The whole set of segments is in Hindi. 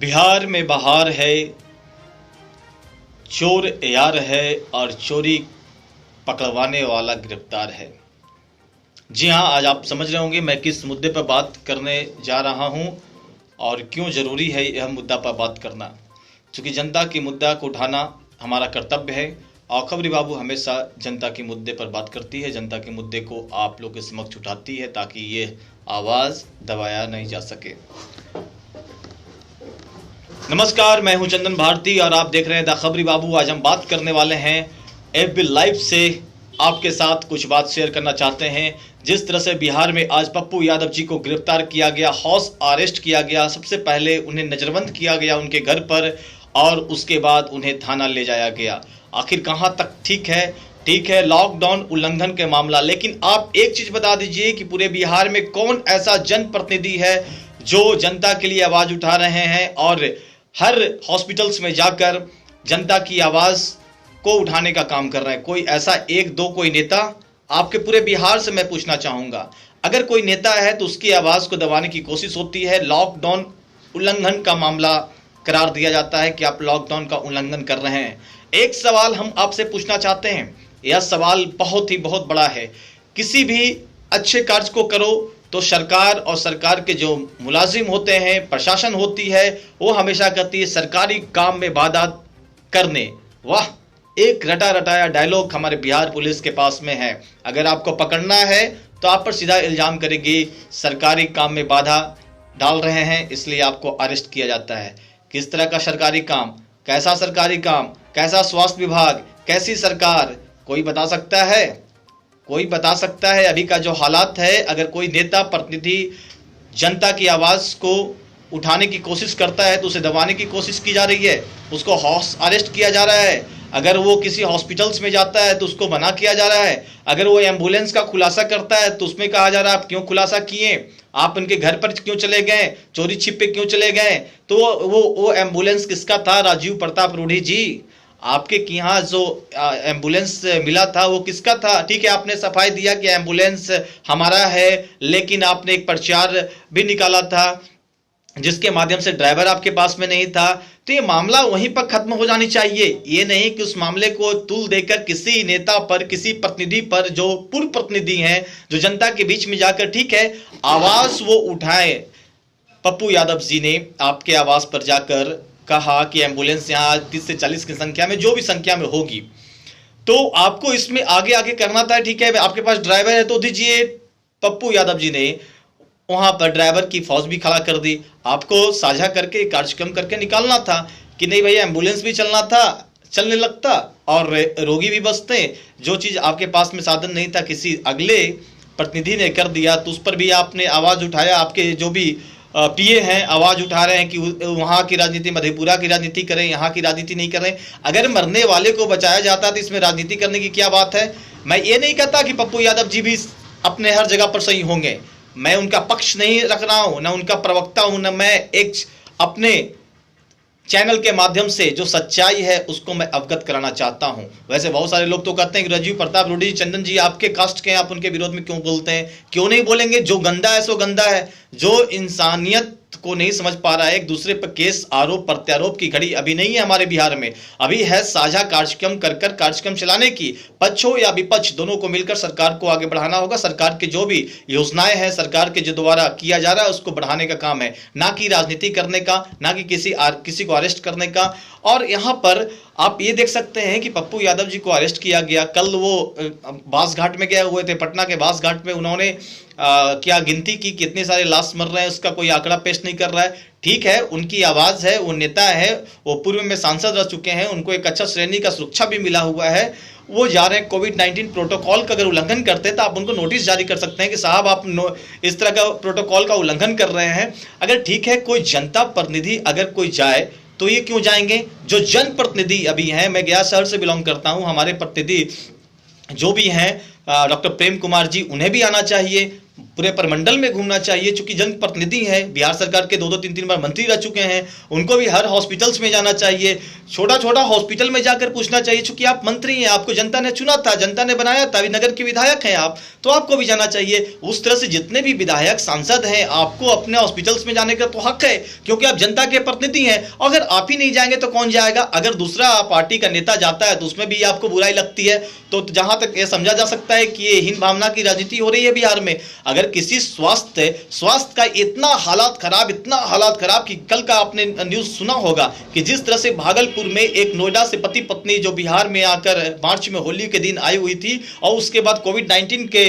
बिहार में बहार है, चोर यार है और चोरी पकड़वाने वाला गिरफ्तार है। जी हाँ, आज आप समझ रहे होंगे मैं किस मुद्दे पर बात करने जा रहा हूँ और क्यों ज़रूरी है यह मुद्दा पर बात करना। क्योंकि जनता की मुद्दा को उठाना हमारा कर्तव्य है और खबरी बाबू हमेशा जनता के मुद्दे पर बात करती है, जनता के मुद्दे को आप लोग के समक्ष उठाती है ताकि ये आवाज़ दबाया नहीं जा सके। नमस्कार, मैं हूं चंदन भारती और आप देख रहे हैं द खबरी बाबू। आज हम बात करने वाले हैं एफबी लाइव से आपके साथ कुछ बात शेयर करना चाहते हैं। जिस तरह से बिहार में आज पप्पू यादव जी को गिरफ्तार किया गया, हाउस अरेस्ट किया गया, सबसे पहले उन्हें नजरबंद किया गया उनके घर पर और उसके बाद उन्हें थाना ले जाया गया। आखिर कहां तक ठीक है लॉकडाउन उल्लंघन के मामला, लेकिन आप एक चीज बता दीजिए कि पूरे बिहार में कौन ऐसा जनप्रतिनिधि है जो जनता के लिए आवाज उठा रहे हैं और हर हॉस्पिटल्स में जाकर जनता की आवाज को उठाने का काम कर रहे हैं। कोई ऐसा एक दो कोई नेता आपके पूरे बिहार से मैं पूछना चाहूंगा। अगर कोई नेता है तो उसकी आवाज को दबाने की कोशिश होती है, लॉकडाउन उल्लंघन का मामला करार दिया जाता है कि आप लॉकडाउन का उल्लंघन कर रहे हैं। एक सवाल हम आपसे पूछना चाहते हैं, यह सवाल बहुत बड़ा है। किसी भी अच्छे कार्य को करो तो सरकार और सरकार के जो मुलाजिम होते हैं, प्रशासन होती है, वो हमेशा कहती है सरकारी काम में बाधा करने। वाह, एक रटा रटाया डायलॉग हमारे बिहार पुलिस के पास में है। अगर आपको पकड़ना है तो आप पर सीधा इल्जाम करेगी सरकारी काम में बाधा डाल रहे हैं, इसलिए आपको अरेस्ट किया जाता है। किस तरह का सरकारी काम, कैसा सरकारी काम, कैसा स्वास्थ्य विभाग, कैसी सरकार, कोई बता सकता है? कोई बता सकता है? अभी का जो हालात है, अगर कोई नेता प्रतिनिधि जनता की आवाज़ को उठाने की कोशिश करता है तो उसे दबाने की कोशिश की जा रही है, उसको हाउस अरेस्ट किया जा रहा है। अगर वो किसी हॉस्पिटल्स में जाता है तो उसको मना किया जा रहा है। अगर वो एम्बुलेंस का खुलासा करता है तो उसमें कहा जा रहा है आप क्यों खुलासा किए, आप उनके घर पर क्यों चले गए, चोरी छिपे क्यों चले गए। तो वो एम्बुलेंस किसका था? राजीव प्रताप रूढ़ी जी, आपके यहाँ जो एम्बुलेंस मिला था वो किसका था? ठीक है, आपने सफाई दिया कि एम्बुलेंस हमारा है, लेकिन आपने एक प्रचार भी निकाला था जिसके माध्यम से ड्राइवर आपके पास में नहीं था। तो ये मामला वहीं पर खत्म हो जानी चाहिए। ये नहीं कि उस मामले को तूल देकर किसी नेता पर, किसी प्रतिनिधि पर जो पूर्व प्रतिनिधि हैं, जो जनता के बीच में जाकर ठीक है आवाज वो उठाए। पप्पू यादव जी ने आपके आवाज पर जाकर कहा कि एम्बुलेंस यहाँ 30 से 40 की संख्या में, जो भी संख्या में होगी, तो आपको इसमें आगे आगे करना था। ठीक है, आपके पास ड्राइवर है तो दीजिए। पप्पू यादव जी ने वहां पर ड्राइवर की फौज भी खड़ा कर दी। आपको साझा करके कार्यक्रम करके निकालना था कि नहीं भैया, एम्बुलेंस भी चलने लगता और रोगी भी बचते। जो चीज आपके पास में साधन नहीं था, किसी अगले प्रतिनिधि ने कर दिया, तो उस पर भी आपने आवाज उठाया। आपके जो भी पीए हैं आवाज उठा रहे हैं कि वहां की राजनीति, मधेपुरा की राजनीति करें, यहाँ की राजनीति नहीं करें। अगर मरने वाले को बचाया जाता तो इसमें राजनीति करने की क्या बात है? मैं ये नहीं कहता कि पप्पू यादव जी भी अपने हर जगह पर सही होंगे, मैं उनका पक्ष नहीं रख रहा हूं, ना उनका प्रवक्ता हूं, ना मैं एक अपने चैनल के माध्यम से जो सच्चाई है उसको मैं अवगत कराना चाहता हूं। वैसे बहुत सारे लोग तो कहते हैं कि राजीव प्रताप रूढ़ी जी, चंदन जी आपके कास्ट के हैं, आप उनके विरोध में क्यों बोलते हैं? क्यों नहीं बोलेंगे? जो गंदा है सो गंदा है। जो इंसानियत को नहीं समझ पा रहा है, एक दूसरे पर केस आरोप प्रत्यारोप की घड़ी अभी नहीं है हमारे बिहार में। अभी है साझा कार्यक्रम कर कार्यक्रम चलाने की। पक्ष हो या विपक्ष, दोनों को मिलकर सरकार को आगे बढ़ाना होगा। सरकार के जो भी योजनाएं हैं, सरकार के जो द्वारा किया जा रहा है उसको बढ़ाने का काम है, ना कि राजनीति करने का, ना कि किसी को अरेस्ट करने का। और यहाँ पर आप ये देख सकते हैं कि पप्पू यादव जी को अरेस्ट किया गया। कल वो बांसघाट में गए हुए थे, पटना के बांसघाट में। उन्होंने क्या गिनती की कितने सारे लाश मर रहे हैं, उसका कोई आंकड़ा पेश नहीं कर रहा है। ठीक है, उनकी आवाज है, वो नेता है, वो पूर्व में सांसद रह चुके हैं, उनको एक अच्छा श्रेणी का सुरक्षा भी मिला हुआ है। वो जा रहे हैं कोविड-19 प्रोटोकॉल का अगर उल्लंघन करते हैं तो आप उनको नोटिस जारी कर सकते हैं कि साहब आप इस तरह का प्रोटोकॉल का उल्लंघन कर रहे हैं। अगर ठीक है, कोई जनता प्रतिनिधि अगर कोई जाए तो ये क्यों जाएंगे? जो जनप्रतिनिधि अभी हैं, मैं गया शहर से बिलोंग करता हूं, हमारे प्रतिनिधि जो भी हैं डॉक्टर प्रेम कुमार जी, उन्हें भी आना चाहिए। पूरे प्रमंडल में घूमना चाहिए, चूंकि जनप्रतिनिधि हैं, बिहार सरकार के 2-2 3-3 बार मंत्री रह चुके हैं, उनको भी हर हॉस्पिटल्स में जाना चाहिए, छोटा छोटा हॉस्पिटल में जाकर पूछना चाहिए। चूंकि आप मंत्री हैं, आपको जनता ने चुना था, जनता ने बनाया था, नगर के विधायक हैं आप, तो आपको भी जाना चाहिए। उस तरह से जितने भी विधायक सांसद हैं, आपको अपने हॉस्पिटल्स में जाने का तो हक है, क्योंकि आप जनता के प्रतिनिधि हैं। अगर आप ही नहीं जाएंगे तो कौन जाएगा? अगर दूसरा पार्टी का नेता जाता है तो उसमें भी आपको बुराई लगती है। तो जहां तक यह समझा जा सकता है कि ये हीन भावना की राजनीति हो रही है बिहार में। अगर किसी स्वास्थ्य का इतना हालात खराब कि कल का आपने न्यूज सुना होगा कि जिस तरह से भागलपुर में एक नोएडा से पति पत्नी जो बिहार में आकर मार्च में होली के दिन आई हुई थी और उसके बाद कोविड-19 के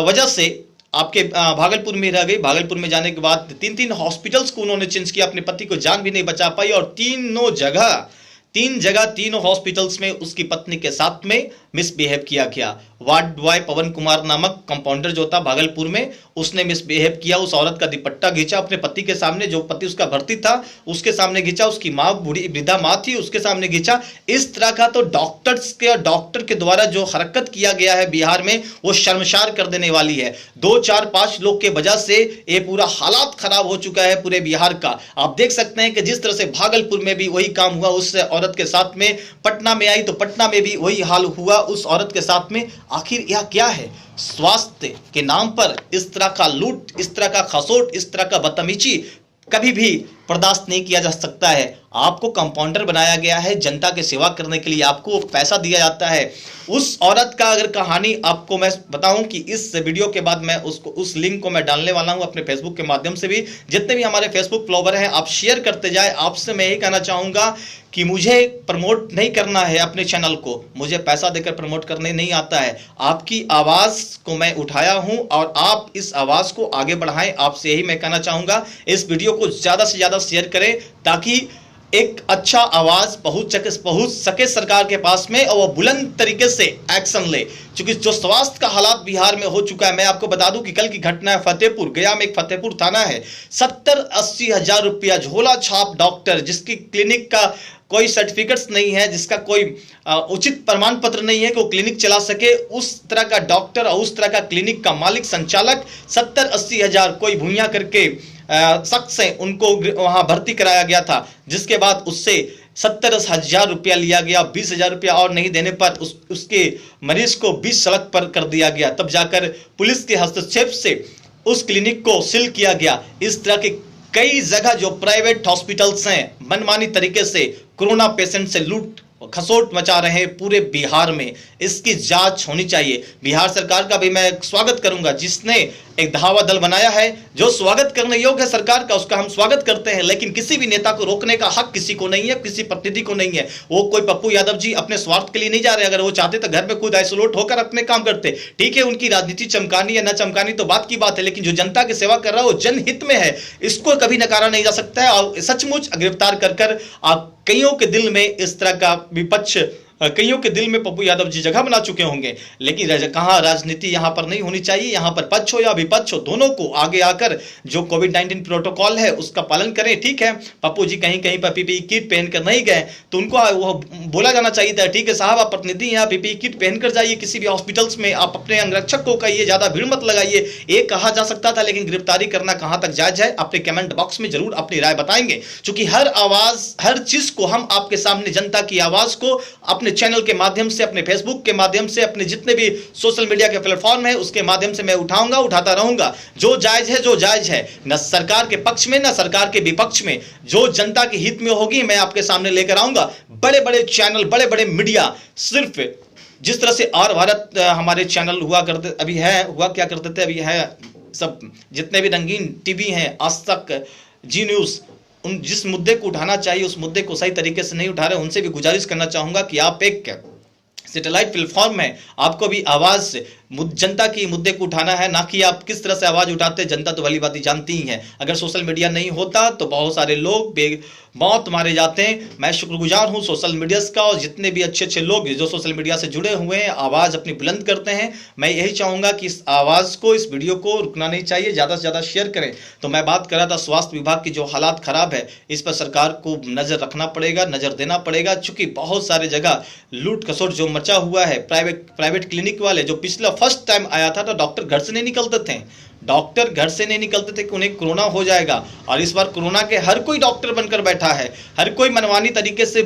वजह से आपके भागलपुर में रह गई। भागलपुर में जाने के बाद 3-3 हॉस्पिटल्स को उन्होंने चेंज किया, अपने पति को जान भी नहीं बचा पाई और 3 जगह 3 हॉस्पिटल्स में उसकी पत्नी के साथ में मिसबिहेव किया गया। वार्ड बॉय पवन कुमार नामक कंपाउंडर जो था भागलपुर में, उसने मिसबिहेव किया, उस औरत का दुपट्टा खींचा अपने पति के सामने, जो पति उसका भर्ती था उसके सामने खींचा, उसकी माँ बूढ़ी वृद्धा माँ थी उसके सामने खींचा। इस तरह का तो डॉक्टर के द्वारा जो हरकत किया गया है बिहार में, वो शर्मसार कर देने वाली है। 2, 4, 5 लोग के वजह से ये पूरा हालात खराब हो चुका है पूरे बिहार का। आप देख सकते हैं कि जिस तरह से भागलपुर में भी वही काम हुआ उस औरत के साथ में, पटना में आई तो पटना में भी वही हाल हुआ उस औरत के साथ में। आखिर यह क्या है? स्वास्थ्य के नाम पर इस तरह का लूट, इस तरह का खसोट, इस तरह का बदतमीजी कभी भी बर्दाश्त नहीं किया जा सकता है। आपको कंपाउंडर बनाया गया है, जनता की सेवा करने के लिए आपको पैसा दिया जाता है। उस औरत का अगर कहानी आपको मैं बताऊं कि इस वीडियो के बाद मैं उस लिंक को मैं डालने वाला हूं अपने फेसबुक के माध्यम से भी। जितने भी हमारे फेसबुक फॉलोवर हैं आप शेयर करते जाए। आपसे मैं यही कहना चाहूंगा कि मुझे प्रमोट नहीं करना है अपने चैनल को, मुझे पैसा देकर प्रमोट करने नहीं आता है। आपकी आवाज को मैं उठाया हूं और आप इस आवाज को आगे बढ़ाएं। आपसे यही मैं कहना चाहूंगा, इस वीडियो को ज्यादा से ज्यादा शेयर करें ताकि एक अच्छा आवाज पहुंच सके सरकार के पास में और वो बुलंद तरीके से एक्शन ले। क्योंकि जो स्वास्थ्य का हालात बिहार में हो चुका है, मैं आपको बता दूं कि कल की घटना है फतेहपुर, गया में एक फतेहपुर थाना है, 70-80 हजार रुपया झोला छाप डॉक्टर, जिसकी क्लिनिक का कोई सर्टिफिकेट्स नहीं है, जिसका कोई उचित प्रमाण पत्र नहीं है कि वो क्लिनिक चला सके, उस तरह का डॉक्टर और उस तरह का क्लिनिक का मालिक संचालक 70-80 हजार कोई भूया करके शख्स है उनको वहां भर्ती कराया गया था, जिसके बाद उससे 70 हजार रुपया लिया गया। 20 हजार रुपया और नहीं देने पर उसके मरीज को 20 सड़क पर कर दिया गया। तब जाकर पुलिस के हस्तक्षेप से उस क्लिनिक को सील किया गया। इस तरह के कई जगह जो प्राइवेट हॉस्पिटल्स हैं मनमानी तरीके से कोरोना पेशेंट से लूट खसोट मचा रहे हैं पूरे बिहार में, इसकी जांच होनी चाहिए। बिहार सरकार का भी मैं स्वागत करूंगा, जिसने एक धावा दल बनाया है जो स्वागत करने योग्य है सरकार का, उसका हम स्वागत करते हैं। लेकिन किसी भी नेता को रोकने का हक किसी को नहीं है, किसी प्रतिनिधि को नहीं है। वो कोई पप्पू यादव जी अपने स्वार्थ के लिए नहीं जा रहे, अगर वो चाहते तो घर में खुद आइसोलेट होकर अपने काम करते। ठीक है, उनकी राजनीति चमकानी या न चमकानी तो बात की बात है, लेकिन जो जनता की सेवा कर रहा है वो जनहित में है, इसको कभी नकारा नहीं जा सकता है। और सचमुच गिरफ्तार कर आप कईयों के दिल में इस तरह का विपक्ष, कईयों के दिल में पप्पू यादव जी जगह बना चुके होंगे। लेकिन कहां राजनीति यहां पर नहीं होनी चाहिए। यहां पर पक्ष हो या विपक्ष हो, दोनों को आगे आकर जो कोविड-19 प्रोटोकॉल है उसका पालन करें। ठीक है, पप्पू जी कहीं कहीं पर पीपीई किट पहनकर नहीं गए तो उनको वो बोला जाना चाहिए था, ठीक है साहब आप प्रतिनिधि हैं, आप पीपीई किट पहनकर जाइए किसी भी हॉस्पिटल्स में, आप अपने अंगरक्षक को कहिए ज्यादा भीड़ मत लगाइए, ये कहा जा सकता था। लेकिन गिरफ्तारी करना कहां तक जायज है? अपने कमेंट बॉक्स में जरूर अपनी राय बताएंगे, क्योंकि हर आवाज, हर चीज को हम आपके सामने, जनता की आवाज को अपने चैनल के माध्यम से, अपने फेसबुक के माध्यम से, अपने जितने भी सोशल मीडिया के प्लेटफॉर्म है उसके माध्यम से मैं उठाऊंगा, उठाता रहूंगा। जो जायज है, जो जायज है, न सरकार के पक्ष में न सरकार के विपक्ष में, जो जनता के हित में होगी मैं आपके सामने लेकर आऊंगा। बड़े बड़े चैनल, बड़े बड़े मीडिया, सिर्फ जिस तरह से आर भारत हमारे चैनल हुआ करते, अभी है, हुआ क्या करते थे, अभी है सब जितने भी रंगीन टीवी हैं, आज तक, जी न्यूज, उन जिस मुद्दे को उठाना चाहिए उस मुद्दे को सही तरीके से नहीं उठा रहे। उनसे भी गुजारिश करना चाहूंगा कि आप एक सैटेलाइट प्लेटफॉर्म में आपको भी आवाज जनता की मुद्दे को उठाना है, ना कि आप किस तरह से आवाज उठाते हैं। जनता तो भली बात जानती ही है, अगर सोशल मीडिया नहीं होता तो बहुत सारे लोग मौत मारे जाते हैं। मैं शुक्रगुजार हूं सोशल मीडिया का, और जितने भी अच्छे अच्छे लोग जो सोशल मीडिया से जुड़े हुए हैं, आवाज अपनी बुलंद करते हैं। मैं यही चाहूंगा कि इस आवाज को, इस वीडियो को रुकना नहीं चाहिए, ज्यादा से ज्यादा शेयर करें। तो मैं बात कर रहा था स्वास्थ्य विभाग की जो हालात खराब है, इस पर सरकार को नजर रखना पड़ेगा, नजर देना पड़ेगा, चूंकि बहुत सारे जगह लूट खसोट जो मचा हुआ है। प्राइवेट क्लिनिक वाले जो पिछला फर्स्ट टाइम आया था तो डॉक्टर घर से नहीं निकलते थे, डॉक्टर घर से नहीं निकलते थे कि उन्हें कोरोना हो जाएगा। और इस बार कोरोना के हर कोई डॉक्टर बनकर बैठा है, हर कोई मनमानी तरीके से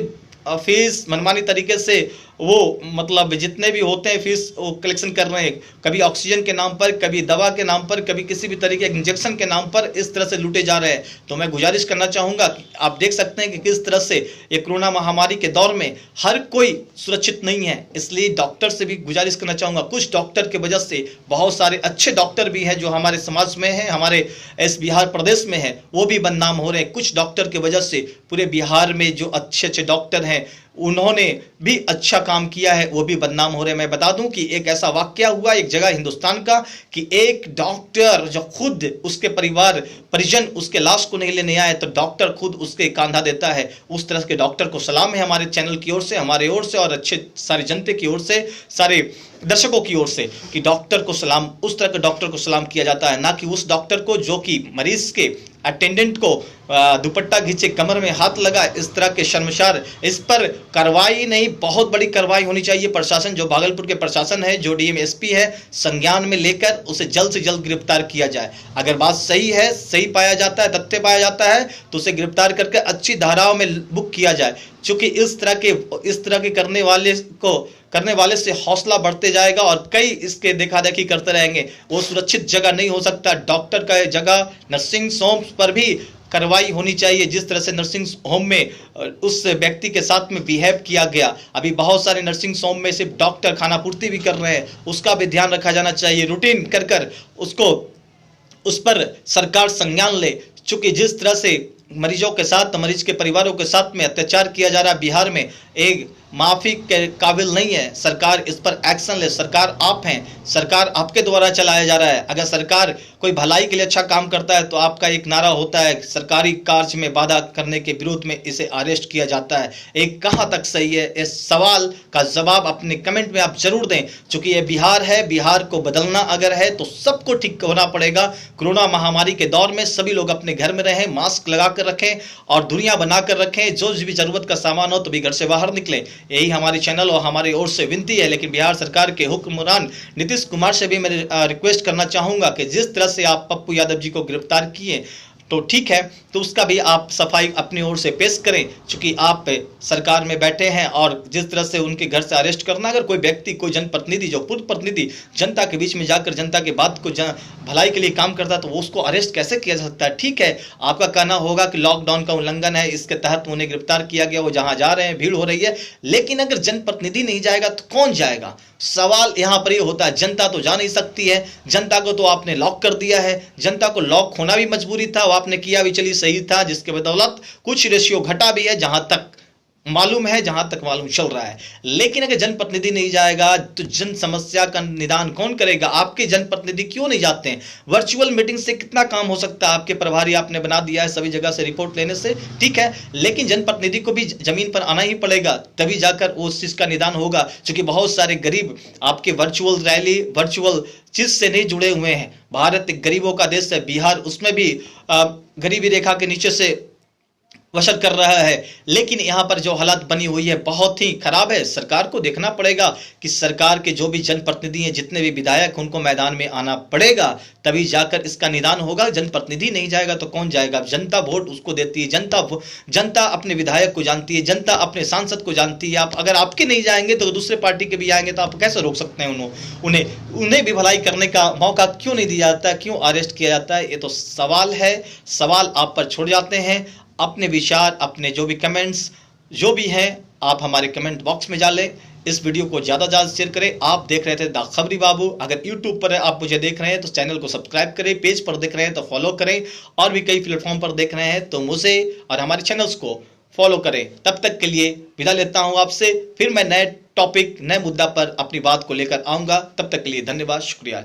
फीस, मनमानी तरीके से वो मतलब जितने भी होते हैं फीस वो कलेक्शन कर रहे हैं, कभी ऑक्सीजन के नाम पर, कभी दवा के नाम पर, कभी किसी भी तरीके के इंजेक्शन के नाम पर इस तरह से लूटे जा रहे हैं। तो मैं गुजारिश करना चाहूँगा कि आप देख सकते हैं कि किस तरह से ये कोरोना महामारी के दौर में हर कोई सुरक्षित नहीं है। इसलिए डॉक्टर से भी गुजारिश करना चाहूँगा, कुछ डॉक्टर की वजह से बहुत सारे अच्छे डॉक्टर भी हैं जो हमारे समाज में हैं, हमारे इस बिहार प्रदेश में हैं, वो भी बदनाम हो रहे हैं। कुछ डॉक्टर की वजह से पूरे बिहार में जो अच्छे अच्छे डॉक्टर हैं उन्होंने भी अच्छा काम किया है, वो भी बदनाम हो रहे हैं। मैं बता दूं कि एक ऐसा वाकया हुआ एक जगह हिंदुस्तान का कि एक डॉक्टर जो खुद उसके परिजन उसके लाश को नहीं लेने आए तो डॉक्टर खुद उसके कंधा देता है। उस तरह के डॉक्टर को सलाम है हमारे चैनल की ओर से, हमारे ओर से और अच्छे सारी जनता की ओर से, सारे दर्शकों की ओर से, कि डॉक्टर को सलाम, उस तरह के डॉक्टर को सलाम किया जाता है, ना कि उस डॉक्टर को जो कि मरीज के अटेंडेंट को दुपट्टा खींचे, कमर में हाथ लगा, इस तरह के शर्मसार। इस पर कार्रवाई नहीं, बहुत बड़ी कार्रवाई होनी चाहिए। प्रशासन, जो भागलपुर के प्रशासन है, जो डीएम एसपी है, संज्ञान में लेकर उसे जल्द से जल्द गिरफ्तार किया जाए। अगर बात सही है, सही पाया जाता है, तथ्य पाया जाता है तो उसे गिरफ्तार करके अच्छी धाराओं में बुक किया जाए। क्योंकि इस तरह के करने वाले से हौसला बढ़ते जाएगा और कई इसके देखा देखी करते रहेंगे। वो सुरक्षित जगह नहीं हो सकता। डॉक्टर का जगह नर्सिंग होम्स पर भी कार्रवाई होनी चाहिए। जिस तरह से नर्सिंग होम में उस व्यक्ति के साथ में बिहेव किया गया, अभी बहुत सारे नर्सिंग होम में सिर्फ डॉक्टर खाना पूर्ति भी कर रहे हैं, उसका भी ध्यान रखा जाना चाहिए। रूटीन कर उसको उस पर सरकार संज्ञान ले। चूंकि जिस तरह से मरीजों के साथ, मरीज के परिवारों के साथ में अत्याचार किया जा रहा है बिहार में, एक माफी के काबिल नहीं है। सरकार इस पर एक्शन ले। सरकार आप हैं, सरकार आपके द्वारा चलाया जा रहा है। अगर सरकार कोई भलाई के लिए अच्छा काम करता है तो आपका एक नारा होता है, सरकारी कार्य में बाधा करने के विरोध में इसे अरेस्ट किया जाता है। एक कहाँ तक सही है, इस सवाल का जवाब अपने कमेंट में आप जरूर दें। चूंकि ये बिहार है, बिहार को बदलना अगर है तो सबको ठीक होना पड़ेगा। कोरोना महामारी के दौर में सभी लोग अपने घर में रहें, मास्क लगा कर रखें और दूरियां बनाकर रखें। जो भी जरूरत का सामान हो तो भी घर से बाहर निकलें। यही हमारी चैनल और हमारी ओर से विनती है। लेकिन बिहार सरकार के हुक्मरान नीतीश कुमार से भी मैं रिक्वेस्ट करना चाहूंगा कि जिस तरह से आप पप्पू यादव जी को गिरफ्तार किए तो ठीक है, तो उसका भी आप सफाई अपनी ओर से पेश करें। चूंकि आप सरकार में बैठे हैं और जिस तरह से उनके घर से अरेस्ट करना, अगर कोई व्यक्ति, कोई जनप्रतिनिधि, जो पूर्व प्रतिनिधि जनता के बीच में जाकर जनता के बात को भलाई के लिए काम करता है तो वो उसको अरेस्ट कैसे किया जा सकता है। ठीक है, आपका कहना होगा कि लॉकडाउन का उल्लंघन है, इसके तहत उन्हें गिरफ्तार किया गया, वो जहां जा रहे हैं भीड़ हो रही है। लेकिन अगर जनप्रतिनिधि नहीं जाएगा तो कौन जाएगा? सवाल यहां पर ये होता है। जनता तो जा नहीं सकती है, जनता को तो आपने लॉक कर दिया है। जनता को लॉक होना भी मजबूरी था, वो आपने किया भी, चलिए सही था, जिसके बदौलत कुछ रेशियो घटा भी है जहां तक मालूम है, जहां तक मालूम चल रहा है। लेकिन अगर जनप्रतिनिधि नहीं जाएगा तो जन समस्या का निदान कौन करेगा? आपके जनप्रतिनिधि क्यों नहीं जाते हैं? वर्चुअल मीटिंग से कितना काम हो सकता है? आपके प्रभारी आपने बना दिया है सभी जगह से रिपोर्ट लेने से, ठीक है, लेकिन जनप्रतिनिधि को भी जमीन पर आना ही पड़ेगा, तभी जाकर उस चीज का निदान होगा। क्योंकि बहुत सारे गरीब आपके वर्चुअल रैली, वर्चुअल चीज से नहीं जुड़े हुए हैं। भारत एक गरीबों का देश है, बिहार उसमें भी गरीबी रेखा के नीचे से बसर कर रहा है। लेकिन यहाँ पर जो हालात बनी हुई है बहुत ही खराब है। सरकार को देखना पड़ेगा कि सरकार के जो भी जनप्रतिनिधि हैं, जितने भी विधायक, उनको मैदान में आना पड़ेगा, तभी जाकर इसका निदान होगा। जनप्रतिनिधि नहीं जाएगा तो कौन जाएगा? जनता वोट उसको देती है, जनता अपने विधायक को जानती है, जनता अपने सांसद को जानती है। आप अगर आपके नहीं जाएंगे तो दूसरे पार्टी के भी आएंगे तो आप कैसे रोक सकते हैं? उन्हें भी भलाई करने का मौका क्यों नहीं दिया जाता? क्यों अरेस्ट किया जाता है? ये तो सवाल है। सवाल आप पर छोड़ जाते हैं। अपने विचार, अपने जो भी कमेंट्स जो भी हैं, आप हमारे कमेंट बॉक्स में डालें। इस वीडियो को ज़्यादा से ज़्यादा शेयर करें। आप देख रहे थे द खबरी बाबू। अगर यूट्यूब पर आप मुझे देख रहे हैं तो चैनल को सब्सक्राइब करें, पेज पर देख रहे हैं तो फॉलो करें, और भी कई प्लेटफॉर्म पर देख रहे हैं तो मुझे और हमारे चैनल्स को फॉलो करें। तब तक के लिए विदा लेता हूँ आपसे। फिर मैं नए टॉपिक, नए मुद्दा पर अपनी बात को लेकर आऊँगा। तब तक के लिए धन्यवाद, शुक्रिया।